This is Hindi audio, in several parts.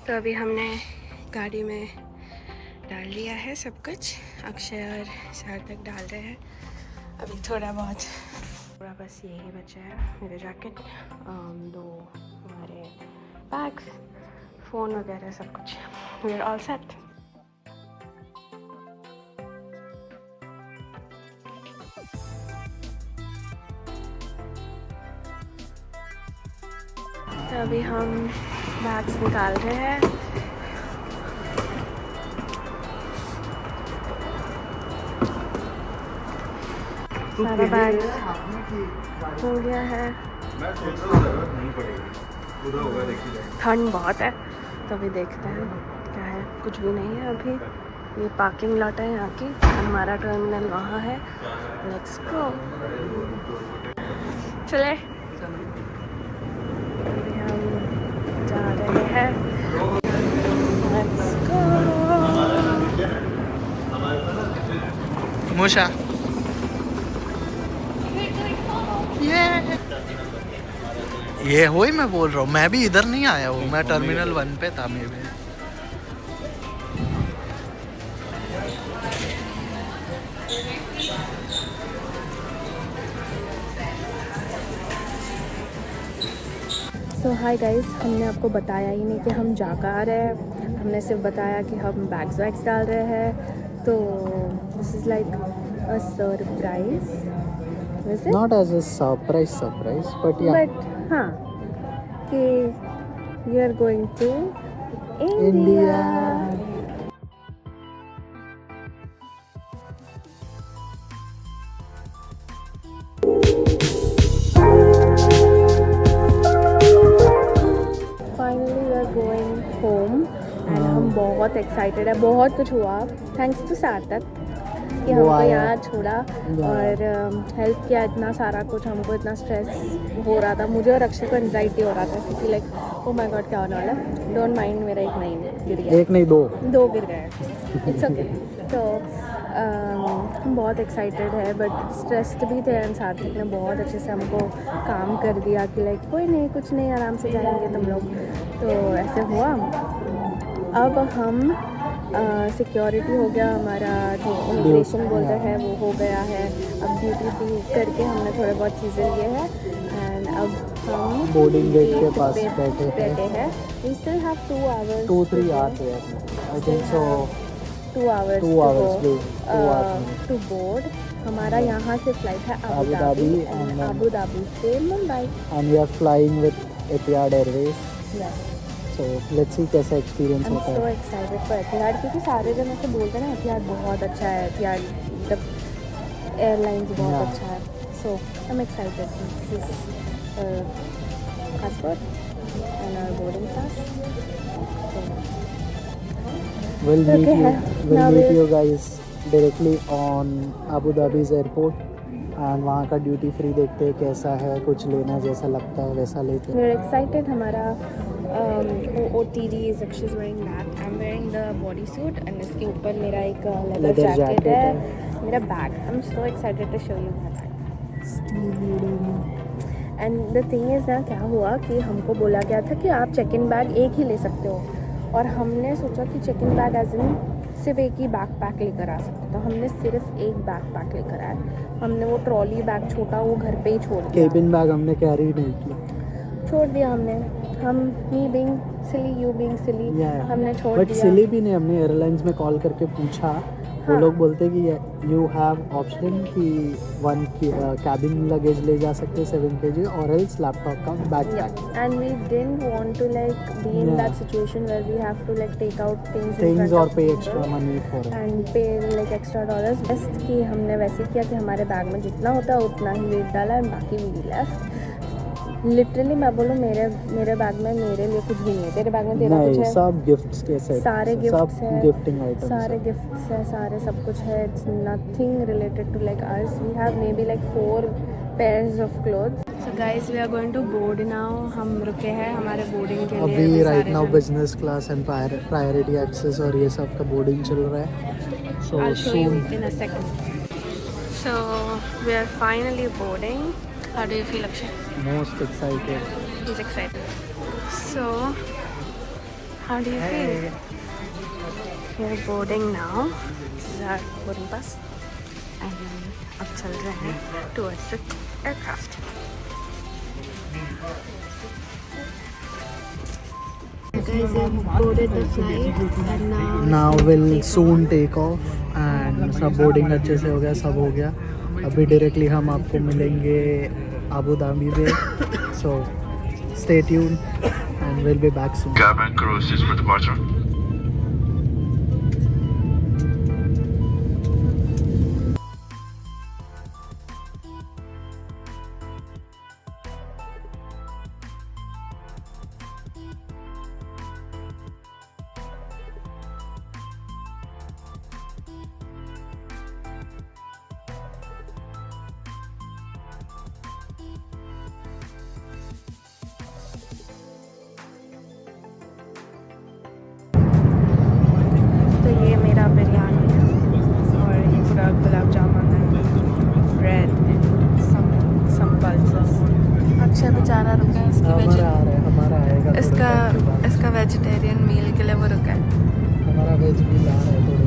तो अभी हमने गाड़ी में डाल लिया है सब कुछ। अक्षय और सार्थक डाल रहे हैं अभी थोड़ा बहुत। थोड़ा बस यही बचा है, मेरे जैकेट, दो हमारे बैग्स, फ़ोन वगैरह सब कुछ। We are all set. तो अभी हम बैग्स निकाल रहे हैं। सारा बैग हो गया है। ठंड बहुत है तो अभी देखते हैं क्या है। कुछ भी नहीं है अभी। ये पार्किंग लॉट है यहाँ की, हमारा टर्मिनल वहाँ है। लेट्स गो, चले। अभी हम जा रहे हैं। Let's go. मोशा ये हो ही मैं बोल रहा हूँ, मैं भी इधर नहीं आया हूँ, मैं टर्मिनल 1 पे था मैं भी। सो हाय गाइस, हमने आपको बताया ही नहीं कि हम जा कहाँ रहे हैं। हमने सिर्फ बताया कि हम बैग्स डाल रहे हैं। तो this is like a surprise. Not as a surprise, but yeah. But हाँ, कि we are going to India. Finally we are going home and हम बहुत एक्साइटेड है। बहुत कुछ हुआ थैंक्स टू सार्थक कि वो हमको आया। यहाँ छोड़ा और हेल्प किया। इतना सारा कुछ, हमको इतना स्ट्रेस हो रहा था, मुझे और अक्षय को एंजाइटी हो रहा था क्योंकि लाइक ओ माय गॉड क्या होने वाला है। डोंट माइंड, मेरा एक नहीं गिर गया, एक नहीं दो गिर गए, इट्स ओके। तो हम बहुत एक्साइटेड है बट स्ट्रेस्ड भी थे एंड सार्थक ने बहुत अच्छे से हमको काम कर दिया कि लाइक कोई नहीं, कुछ नहीं, आराम से जाएंगे तुम लोग। तो ऐसे हुआ। अब हम सिक्योरिटी हो गया हमारा, जो इमिग्रेशन बोलते हैं वो हो गया है। अब ड्यूटी फ्री करके हमने थोड़े बहुत चीज़ें लिए हैं एंड अब हम बोर्डिंग गेट के पास बैठे हैं। We still have 2 hours 2-3 hours है I think so. 2 hours two hours to board. हमारा यहाँ से फ्लाइट है Abu Dhabi and Abu Dhabi से Mumbai and we are flying with Etihad Airways. So let's see कैसा एक्सपीरियंस होता है। सो एक्साइटेड फॉर एतिहाद क्योंकि सारे जन ऐसे बोलते हैं ना एतिहाद बहुत अच्छा है, एतिहाद मतलब एयरलाइंस बहुत अच्छा है। So I am excited. This is passport and our boarding pass. We'll meet you guys directly on Abu Dhabi's airport and वहाँ का ड्यूटी फ्री देखते हैं कैसा है, कुछ लेना जैसा लगता है वैसा लेते हैं। We're excited। हमारा OOTD is actually wearing that. I'm wearing the bodysuit and इसके ऊपर मेरा एक leather jacket है, मेरा bag. I'm so excited to show you my bag. And the thing is ना, क्या हुआ कि हमको बोला गया था कि आप चेक इन बैग एक ही ले सकते हो और हमने सोचा कि check in bag as in सिर्फ एक ही बैग पैक लेकर आ सकते, तो हमने सिर्फ एक बैग पैक लेकर आए। हमने वो ट्रॉली बैग छोटा वो घर पे ही छोड़ दिया। केबिन बैग हमने कैरी नहीं किया, छोड़ दिया हमने। हम me being silly, you being silly, हमने छोड़ बट दिया। सिली भी नहीं, हमने एयरलाइंस में कॉल करके पूछा। वो लोग बोलते कि यू हैव ऑप्शन कि 1 कैबिन लगेज ले जा सकते हैं 7 kg और एल्स लैपटॉप का bag pack. And we didn't want to like be in that situation where we have to like take out things और pay extra money for and pay like extra dollars. Best कि हमने वैसे किया कि हमारे बैग में जितना होता है उतना ही वेट डाला एंड बाकी वी लेफ्ट। लिटरली मैं बोलूँ मेरे बैग में मेरे लिए कुछ भी नहीं है। तेरे बैग में तेरा कुछ है? सब गिफ्ट्स के सेट, सारे गिफ्ट्स है, गिफ्टिंग आइटम्स, सारे गिफ्ट्स है, सारे सब कुछ है। It's nothing related to like us. We have maybe like 4 pairs of clothes. So guys, we are going to board now. हम रुके हैं हमारे बोर्डिंग के लिए। अभी right now business class and priority access और ये सब का बोर्डिंग चल रहा है। So I'll show you soon in a second. So we are finally boarding. How do you feel, Akshay? most excited. He's excited. So How do you feel? We're boarding now. This is our boarding bus. And अब चल रहे हैं towards the aircraft. Guys, we boarded the flight and now will soon take off and सब boarding अच्छे से हो गया, सब हो गया. अभी डायरेक्टली हम आपको मिलेंगे अबू धाबी में. So stay tuned and we'll be back soon. Cabin crew assist for departure. तो ये मेरा बिरयानी है और ये पूरा गुलाब जामुन है, bread and some pulses. Akshay बेचारा रुका है, हमारा आएगा. इसका वेजिटेरियन मील के लिए वो रुका है. हमारा वेज भी आ रहा है थोड़ी.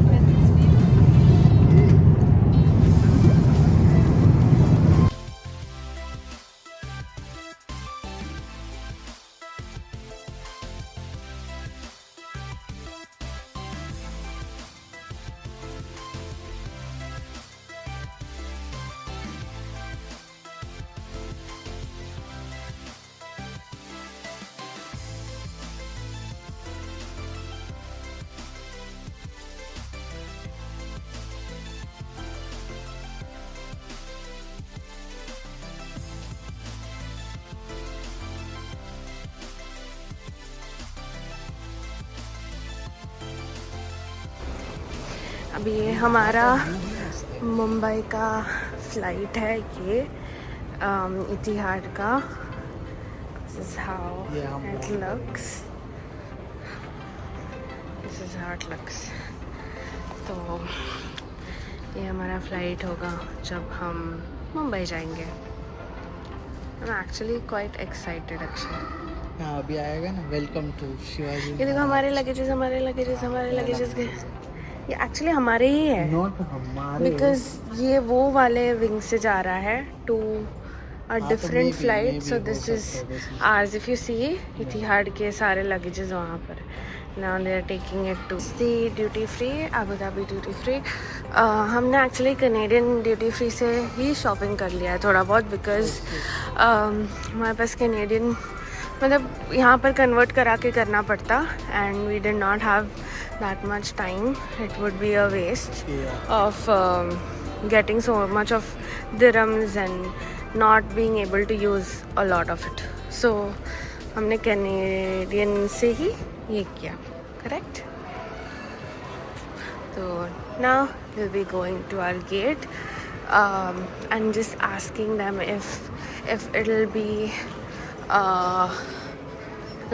अभी ये हमारा मुंबई का फ्लाइट है, ये इतिहाद का. This is how it looks. This is how it looks. तो ये हमारा फ्लाइट होगा जब हम मुंबई जाएंगे. I'm actually quite excited actually. हाँ अभी आएगा ना. Welcome to Shivaji. ये देखो हमारे लगेजेस के ये एक्चुअली हमारे ही है. नॉट हमारे. बिकॉज ये वो वाले विंग से जा रहा है to a different flight. So this is ours. If you see Etihad के सारे लगेजेस वहाँ पर. Now they are taking it to the duty free, Abu Dhabi duty free. हमने एक्चुअली कनेडियन ड्यूटी फ्री से ही शॉपिंग कर लिया है थोड़ा बहुत, बिकॉज हमारे पास कनेडियन मतलब यहाँ पर कन्वर्ट करा के करना पड़ता and we did not have that much time. It would be a waste of getting so much of dirhams and not being able to use a lot of it. So हमने कैनेडियन से ही ये किया. Correct? So now we'll be going to our gate and just asking them if it'll be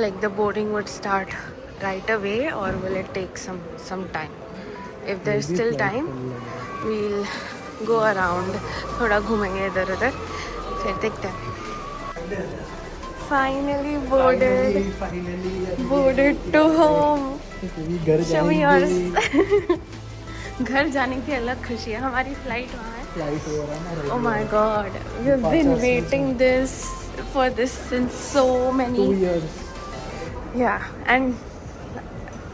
like the boarding would start right away or will it take some time. If there's still time we'll go around, थोड़ा घूमेंगे इधर उधर, फिर देखते हैं. Finally boarded to home. Show me yours. घर जाने की अलग खुशी है. हमारी फ्लाइट वहाँ है. फ्लाइट हो रहा है ना. Oh my god, we've been waiting for this since so many 2 years. Yeah, and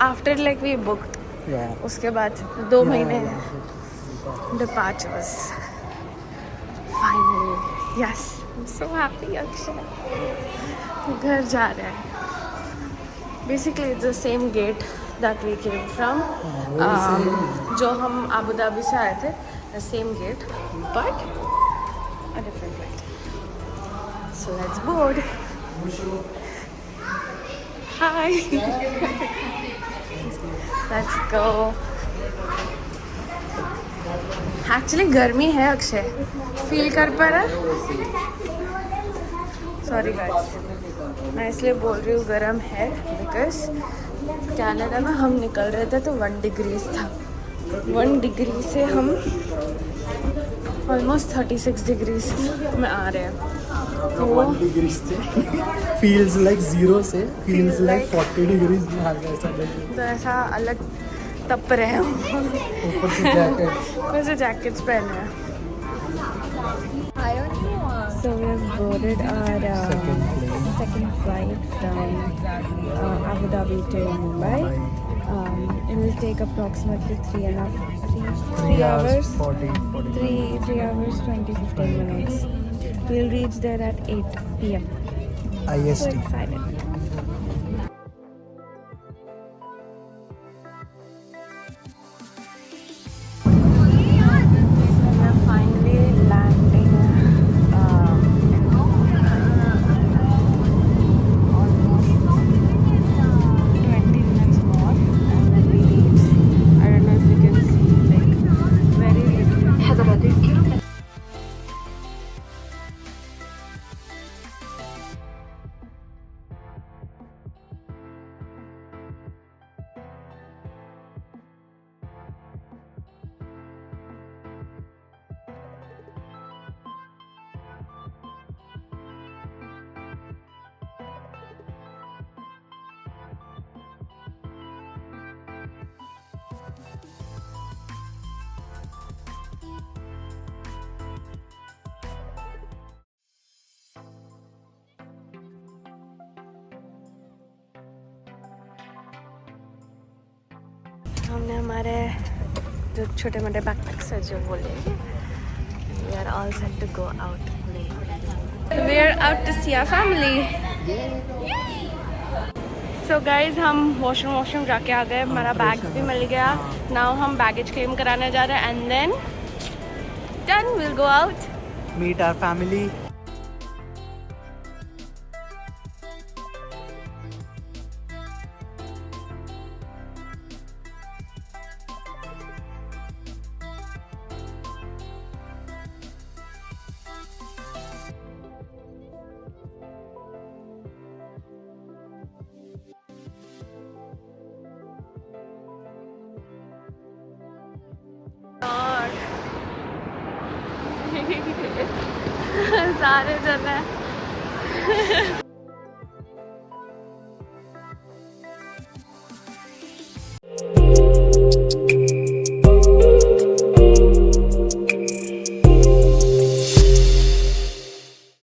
after like we booked, Yeah. उसके बाद 2 महीने departures. Finally, yes, I'm so happy. Akshay घर जा रहे हैं. Basically it's the same gate that we came from. जो हम अबू धाबी से आए थे, the same gate, but a different flight. So let's board. Hi. Let's go. Actually गर्मी है अक्षय, फील कर पा रहा है. सॉरी गाइस, मैं इसलिए बोल रही हूँ गर्म है बिकॉज कनाडा में हम निकल रहे थे तो 1 डिग्री था. 1 डिग्री से हम ऑलमोस्ट 36 डिग्रीज में आ रहे हैं तो 1 डिग्री से feels like 0 से feels like 40 डिग्रीज में आ गया ऐसा लगे। तो ऐसा अलग तप रहे हैं ऊपर से जैकेट। वैसे जैकेट्स पहने हैं। So we have boarded our Second plane. second flight from Abu Dhabi to Mumbai. It will take approximately 3 hours, 40. 3 hours 15 minutes. We'll reach there at 8 p.m. So IST. excited. हमने हमारे जो छोटे मोटे बैकपैक्स है जो वो ले लिए। We are all set to go out. We are out to see our family. So guys, हम वॉशरूम जाके आ गए, हमारा बैग्स भी मिल गया। Now हम बैगेज क्लेम कराने जा रहे हैं and then done, we'll go out. Meet our family. और सारे जन है